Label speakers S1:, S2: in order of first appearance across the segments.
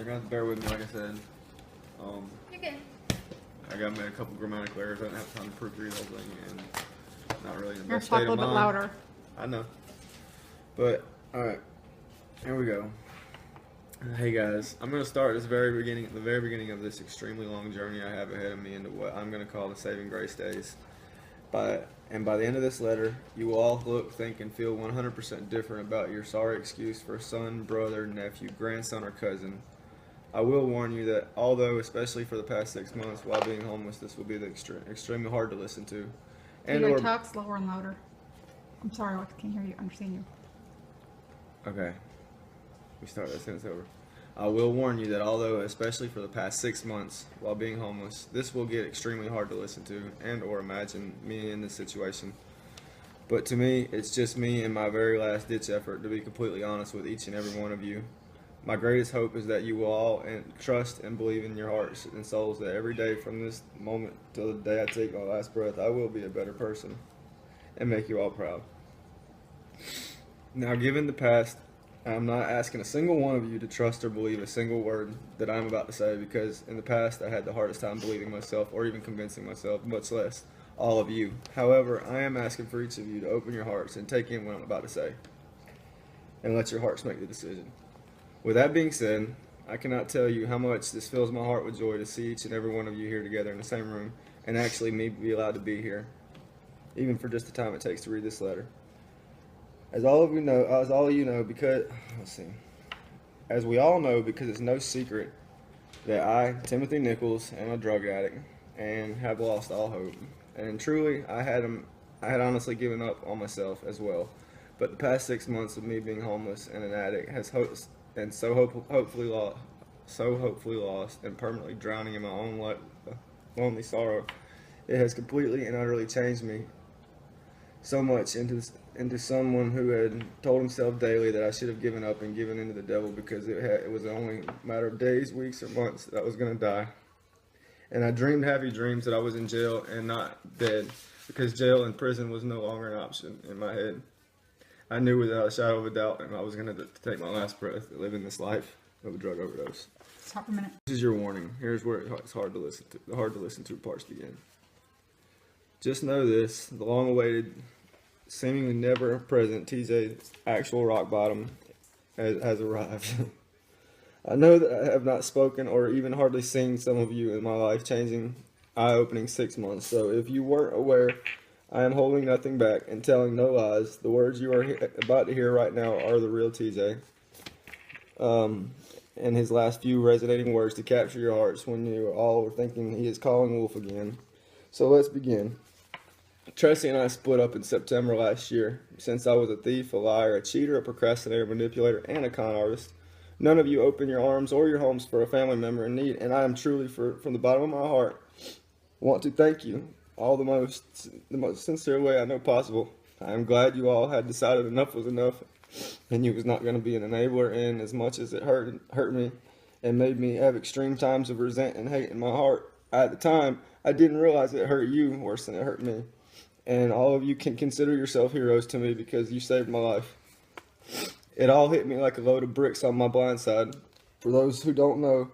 S1: gonna have to bear with me, like I said.
S2: You're good.
S1: I got made a couple grammatical errors. I didn't have time to proofread the whole thing, and not really in the
S2: You're
S1: best
S2: talk
S1: state
S2: a
S1: of
S2: little bit
S1: mind.
S2: louder.
S1: I know. But alright, here we go. Hey guys, I'm gonna start the very beginning of this extremely long journey I have ahead of me into what I'm gonna call the saving grace days. By the end of this letter, you will all look, think, and feel 100% different about your sorry excuse for son, brother, nephew, grandson, or cousin. I will warn you that although, especially for the past 6 months while being homeless, this will be extremely hard to listen to.
S2: And you talk slower and louder. I'm sorry, I can't hear you. Understand you.
S1: Okay. We start that sentence over. I will warn you that although, especially for the past 6 months while being homeless, this will get extremely hard to listen to and or imagine me in this situation. But to me, it's just me and my very last ditch effort to be completely honest with each and every one of you. My greatest hope is that you will all trust and believe in your hearts and souls that every day from this moment till the day I take my last breath, I will be a better person and make you all proud. Now, given the past, I'm not asking a single one of you to trust or believe a single word that I'm about to say, because in the past I had the hardest time believing myself or even convincing myself, much less all of you. However, I am asking for each of you to open your hearts and take in what I'm about to say, and let your hearts make the decision. With that being said, I cannot tell you how much this fills my heart with joy to see each and every one of you here together in the same room, and actually me be allowed to be here, even for just the time it takes to read this letter. As all of you know, because as we all know, because it's no secret that I, Timothy Nichols, am a drug addict and have lost all hope. And truly, I had honestly given up on myself as well. But the past 6 months of me being homeless and an addict has hopefully lost and permanently drowning in my own lonely sorrow. It has completely and utterly changed me so much into someone who had told himself daily that I should have given up and given into the devil, because it was only a matter of days, weeks, or months that I was going to die. And I dreamed happy dreams that I was in jail and not dead, because jail and prison was no longer an option in my head. I knew without a shadow of a doubt I was going to take my last breath, living this life of a drug overdose.
S2: Stop for a minute.
S1: This is your warning. Here's where it's hard to listen to. The hard to listen to parts begin. Just know this: the long-awaited, seemingly never present TJ's actual rock bottom has arrived. I know that I have not spoken or even hardly seen some of you in my life-changing, eye-opening 6 months. So if you weren't aware, I am holding nothing back and telling no lies. The words you are about to hear right now are the real TJ. And his last few resonating words to capture your hearts when you all were thinking he is calling wolf again. So let's begin. Tracy and I split up in September last year. Since I was a thief, a liar, a cheater, a procrastinator, a manipulator, and a con artist, none of you open your arms or your homes for a family member in need, and I am truly, from the bottom of my heart, want to thank you all the most sincere way I know possible. I am glad you all had decided enough was enough, and you was not going to be an enabler. And as much as it hurt me and made me have extreme times of resent and hate in my heart, at the time I didn't realize it hurt you worse than it hurt me. And all of you can consider yourself heroes to me because you saved my life. It all hit me like a load of bricks on my blind side. For those who don't know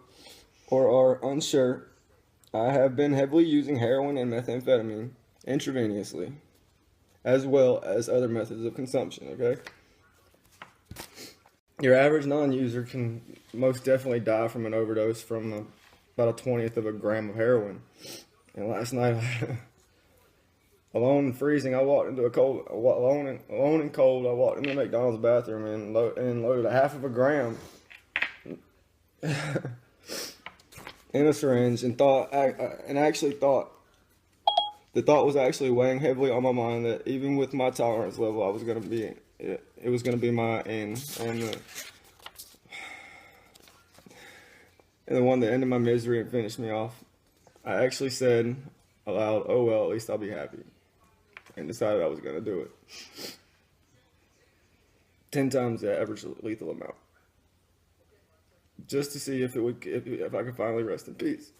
S1: or are unsure, I have been heavily using heroin and methamphetamine intravenously, as well as other methods of consumption, okay? Your average non-user can most definitely die from an overdose from about a 20th of a gram of heroin. And last night, alone and freezing, alone and cold, I walked into the McDonald's bathroom and loaded a half of a gram in a syringe, and actually thought the thought was actually weighing heavily on my mind that even with my tolerance level, it was gonna be my end, and the one that ended my misery and finished me off. I actually said aloud, "Oh well, at least I'll be happy," and decided I was gonna do it. 10 times the average lethal amount, just to see if I could finally rest in peace.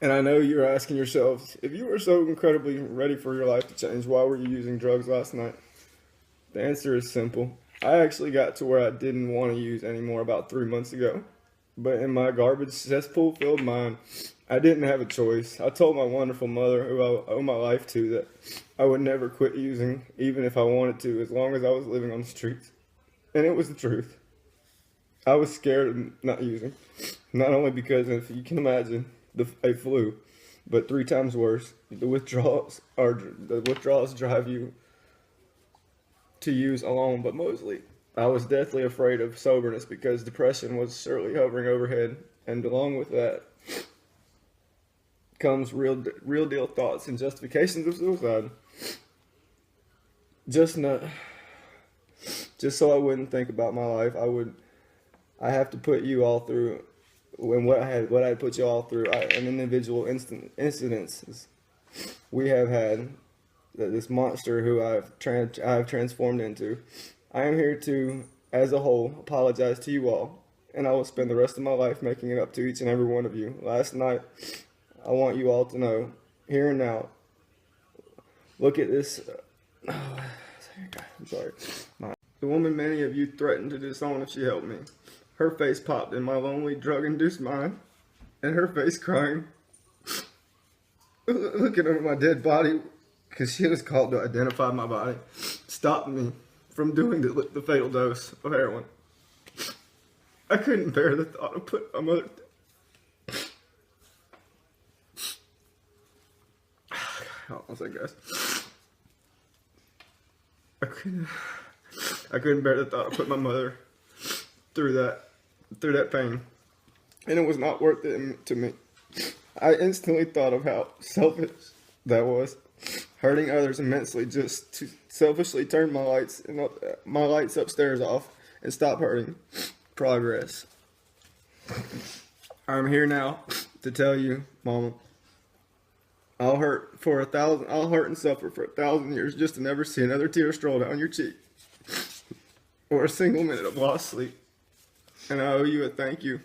S1: And I know you're asking yourselves, if you were so incredibly ready for your life to change, why were you using drugs last night? The answer is simple. I actually got to where I didn't want to use anymore about 3 months ago. But in my garbage cesspool filled mind, I didn't have a choice. I told my wonderful mother, who I owe my life to, that I would never quit using, even if I wanted to, as long as I was living on the streets. And it was the truth. I was scared of not using. Not only because, if you can imagine, a flu, but 3 times worse. The withdrawals drive you to use alone, but mostly I was deathly afraid of soberness because depression was surely hovering overhead, and along with that comes real deal thoughts and justifications of suicide. Just so I wouldn't think about my life, I have to put you all through, when what I had put you all through, an individual incidences we have had, this monster who I've transformed into. I am here to, as a whole, apologize to you all, and I will spend the rest of my life making it up to each and every one of you. Last night, I want you all to know, here and now, look at this. I'm sorry. The woman many of you threatened to disown if she helped me. Her face popped in my lonely, drug-induced mind, and her face crying, looking at my dead body, because she was called to identify my body, stopped me from doing the fatal dose of heroin. I couldn't bear the thought of putting my mother. Hold on a second, guys. I couldn't bear the thought of putting my mother through that pain, and it was not worth it to me. I instantly thought of how selfish that was, hurting others immensely just to selfishly turn my lights upstairs off and stop hurting progress. I'm here now to tell you, Mama, I'll hurt and suffer for 1,000 years just to never see another tear stroll down your cheek, or a single minute of lost sleep. And I owe you a thank you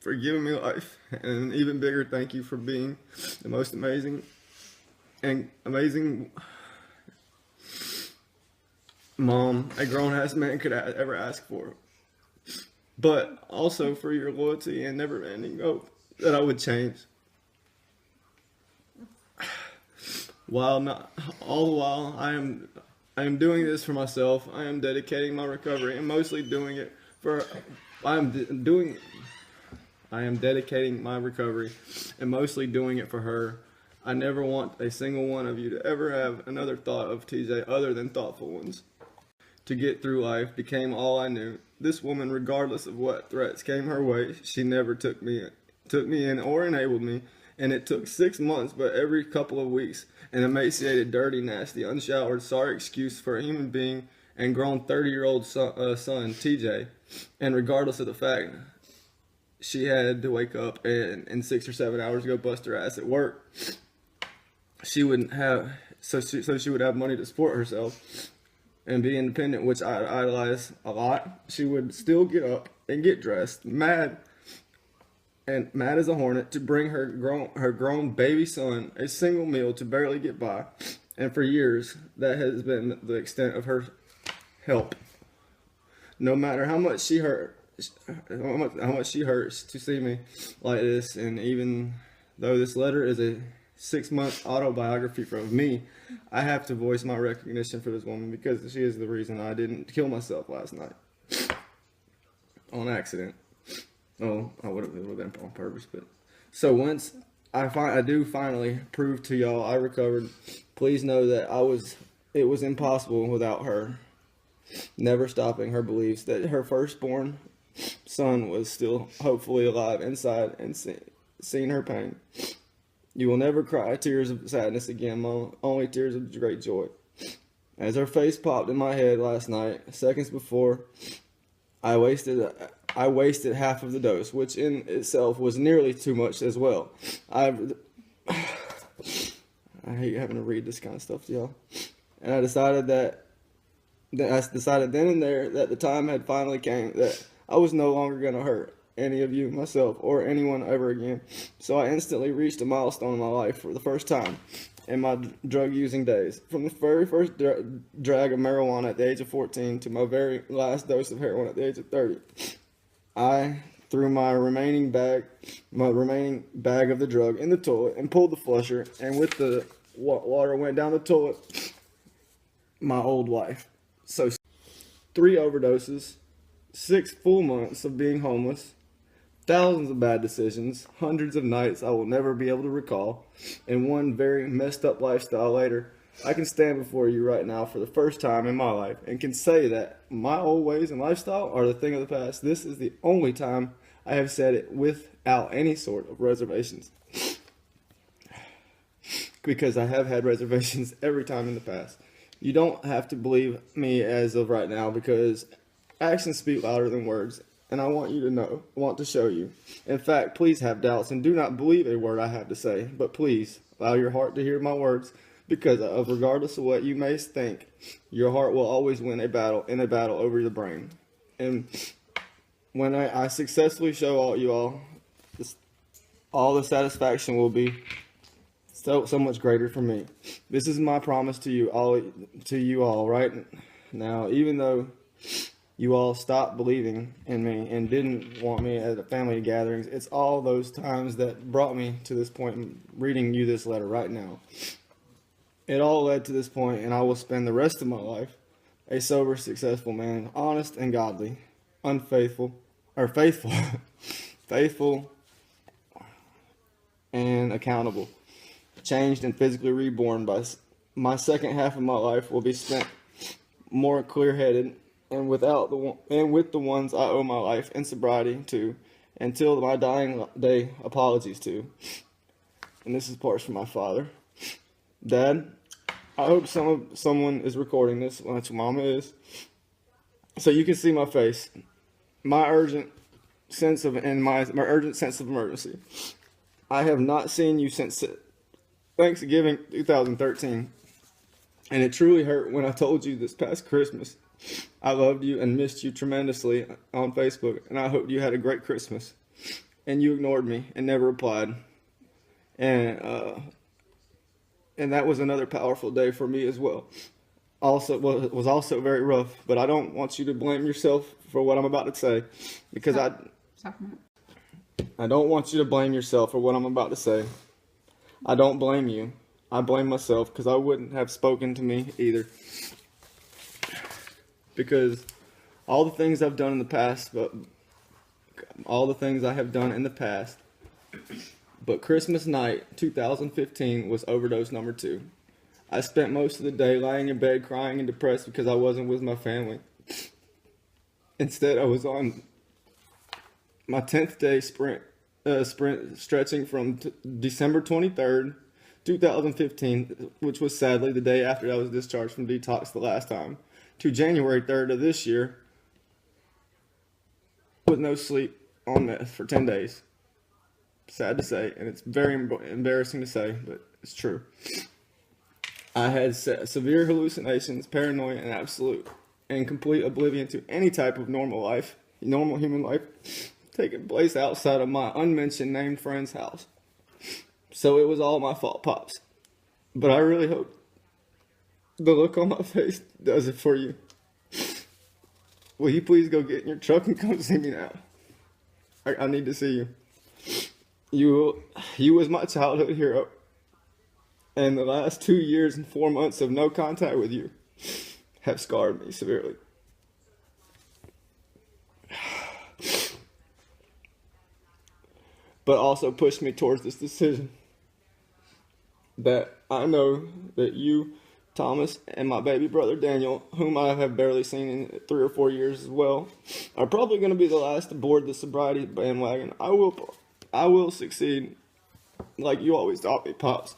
S1: for giving me life, and an even bigger thank you for being the most amazing mom a grown-ass man could ever ask for. But also for your loyalty and never-ending hope that I would change. All the while, I am doing this for myself. I am dedicating my recovery and mostly doing it for. I am dedicating my recovery and mostly doing it for her. I never want a single one of you to ever have another thought of TJ other than thoughtful ones. To get through life became all I knew. This woman, regardless of what threats came her way, she never took me in or enabled me. And it took 6 months, but every couple of weeks, an emaciated, dirty, nasty, unshowered, sorry excuse for a human being and grown 30-year-old son, TJ. And regardless of the fact she had to wake up and in 6 or 7 hours go bust her ass at work, she would have money to support herself and be independent, which I idolize a lot. She would still get up and get dressed, mad as a hornet, to bring her grown baby son a single meal to barely get by. And for years, that has been the extent of her help. No matter how much she hurts to see me like this, and even though this letter is a 6-month autobiography from me, I have to voice my recognition for this woman because she is the reason I didn't kill myself last night on accident. Oh, it would have been on purpose, but so once I do finally prove to y'all I recovered, please know that it was impossible without her never stopping her beliefs that her firstborn son was still hopefully alive inside and seeing her pain. You will never cry tears of sadness again, Mom, only tears of great joy. As her face popped in my head last night, seconds before, I wasted half of the dose, which in itself was nearly too much as well. I hate having to read this kind of stuff to y'all. And I decided then and there that the time had finally came that I was no longer going to hurt. any of you, myself, or anyone ever again. So I instantly reached a milestone in my life for the first time in my drug using days. From the very first drag of marijuana at the age of 14 to my very last dose of heroin at the age of 30, I threw my remaining bag of the drug in the toilet and pulled the flusher, and with the water went down the toilet, my old life. So 3 overdoses, 6 full months of being homeless, thousands of bad decisions, hundreds of nights I will never be able to recall, and one very messed up lifestyle later, I can stand before you right now for the first time in my life and can say that my old ways and lifestyle are the thing of the past. This is the only time I have said it without any sort of reservations. Because I have had reservations every time in the past. You don't have to believe me as of right now, because actions speak louder than words, and I want you to know, want to show you. In fact, please have doubts and do not believe a word I have to say, but please allow your heart to hear my words, because of regardless of what you may think, your heart will always win a battle over the brain. And when I successfully show all the satisfaction will be so much greater for me. This is my promise to you all right now. Even though you all stopped believing in me and didn't want me at the family gatherings, it's all those times that brought me to this point in reading you this letter right now. It all led to this point, and I will spend the rest of my life a sober, successful man, honest and godly, faithful, faithful and accountable, changed and physically reborn. By my second half of my life will be spent more clear-headed and with the ones I owe my life and sobriety to, until my dying day. Apologies to. And this is parts from my father. Dad, I hope someone is recording this. Well, that's what Mama is, so you can see my face. My urgent sense of emergency. I have not seen you since Thanksgiving 2013, and it truly hurt when I told you this past Christmas I loved you and missed you tremendously on Facebook, and I hoped you had a great Christmas, and you ignored me and never replied, and that was another powerful day for me as well. Also, was also very rough, but I don't want you to blame yourself for what I'm about to say, because I don't want you to blame yourself for what I'm about to say. I don't blame you. I blame myself, because I wouldn't have spoken to me either. Because all the things I've done in the past, but Christmas night 2015 was overdose number 2. I spent most of the day lying in bed crying and depressed because I wasn't with my family. Instead, I was on my 10th day sprint stretching from December 23rd, 2015, which was sadly the day after I was discharged from detox the last time, to January 3rd of this year, with no sleep on meth for 10 days. Sad to say, and it's very embarrassing to say, but it's true. I had severe hallucinations, paranoia, and absolute and complete oblivion to any type of normal human life, taking place outside of my unmentioned named friend's house. So it was all my fault, Pops. But I really hope the look on my face does it for you. Will you please go get in your truck and come see me now? I need to see you. You was my childhood hero. And the last 2 years and 4 months of no contact with you have scarred me severely. But also pushed me towards this decision that I know that you, Thomas, and my baby brother Daniel, whom I have barely seen in 3 or 4 years as well, are probably going to be the last to board the sobriety bandwagon. I will succeed, like you always taught me, Pops.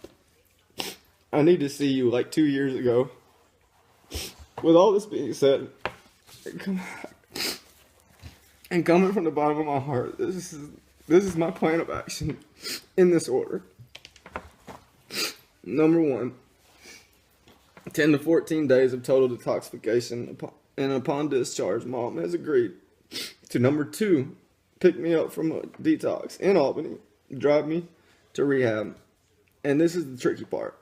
S1: I need to see you like 2 years ago. With all this being said, and coming from the bottom of my heart, this is my plan of action in this order. Number 1, 10 to 14 days of total detoxification, and upon discharge, Mom has agreed to. Number 2, pick me up from a detox in Albany, drive me to rehab. And this is the tricky part.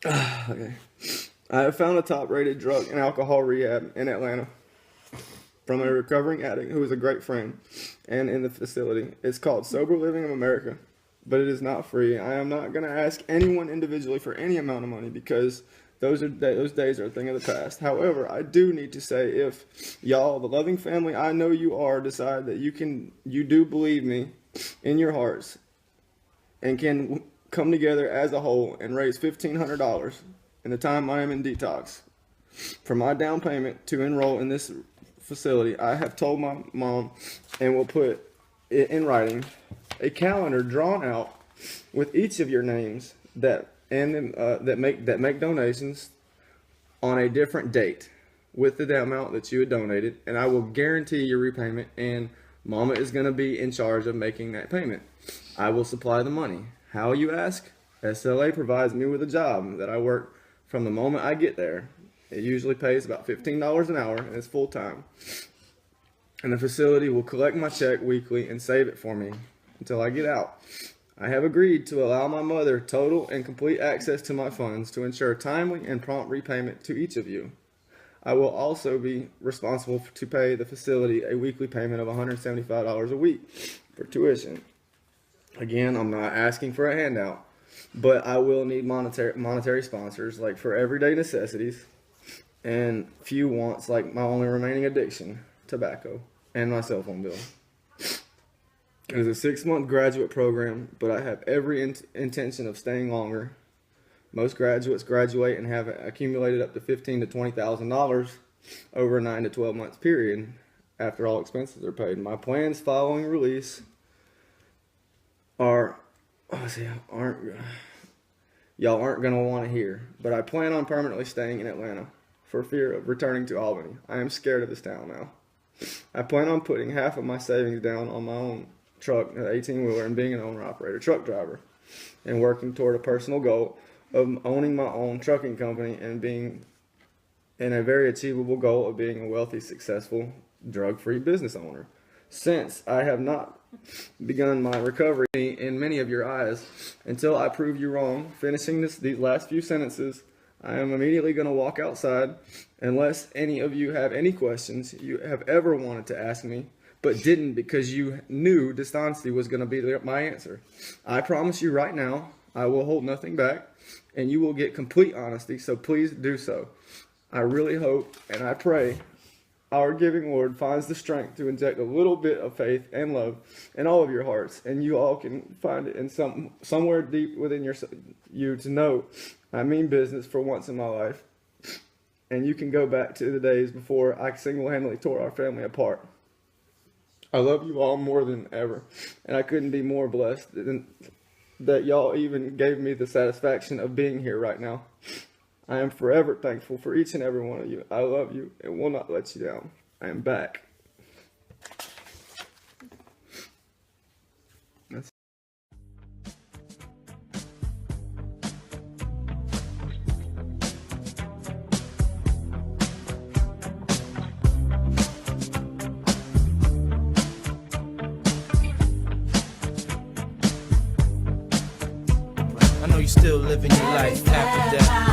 S1: Okay. I have found a top-rated drug and alcohol rehab in Atlanta from a recovering addict who is a great friend and in the facility. It's called Sober Living of America, but it is not free. I am not going to ask anyone individually for any amount of money because those days are a thing of the past. However, I do need to say, if y'all, the loving family I know you are, decide that you do believe me in your hearts and can come together as a whole and raise $1,500 in the time I am in detox for my down payment to enroll in this facility, I have told my mom and will put it in writing, a calendar drawn out with each of your names that make donations on a different date with the amount that you had donated, and I will guarantee your repayment, and Mama is going to be in charge of making that payment. I will supply the money. How, you ask? SLA provides me with a job that I work from the moment I get there. It usually pays about $15 an hour, and it's full time. And the facility will collect my check weekly and save it for me until I get out. I have agreed to allow my mother total and complete access to my funds to ensure timely and prompt repayment to each of you. I will also be responsible to pay the facility a weekly payment of $175 a week for tuition. Again, I'm not asking for a handout, but I will need monetary sponsors, like for everyday necessities, and few wants, like my only remaining addiction, tobacco, and my cell phone bill. It is a 6-month graduate program, but I have every intention of staying longer. Most graduates graduate and have accumulated up to $15,000 to $20,000 over a 9 to 12 months period after all expenses are paid. My plans following release y'all aren't going to want to hear, but I plan on permanently staying in Atlanta for fear of returning to Albany. I am scared of this town now. I plan on putting half of my savings down on my own truck, an 18-wheeler, and being an owner-operator, truck driver, and working toward a personal goal of owning my own trucking company and being in a very achievable goal of being a wealthy, successful, drug-free business owner. Since I have not begun my recovery in many of your eyes, until I prove you wrong, finishing these last few sentences, I am immediately going to walk outside unless any of you have any questions you have ever wanted to ask me, but didn't because you knew dishonesty was going to be my answer. I promise you right now, I will hold nothing back, and you will get complete honesty, so please do so. I really hope and I pray our giving Lord finds the strength to inject a little bit of faith and love in all of your hearts, and you all can find it in somewhere deep within you to know I mean business for once in my life, and you can go back to the days before I single-handedly tore our family apart. I love you all more than ever, and I couldn't be more blessed than that y'all even gave me the satisfaction of being here right now. I am forever thankful for each and every one of you. I love you and will not let you down. I am back.
S3: I know you still living your life after death.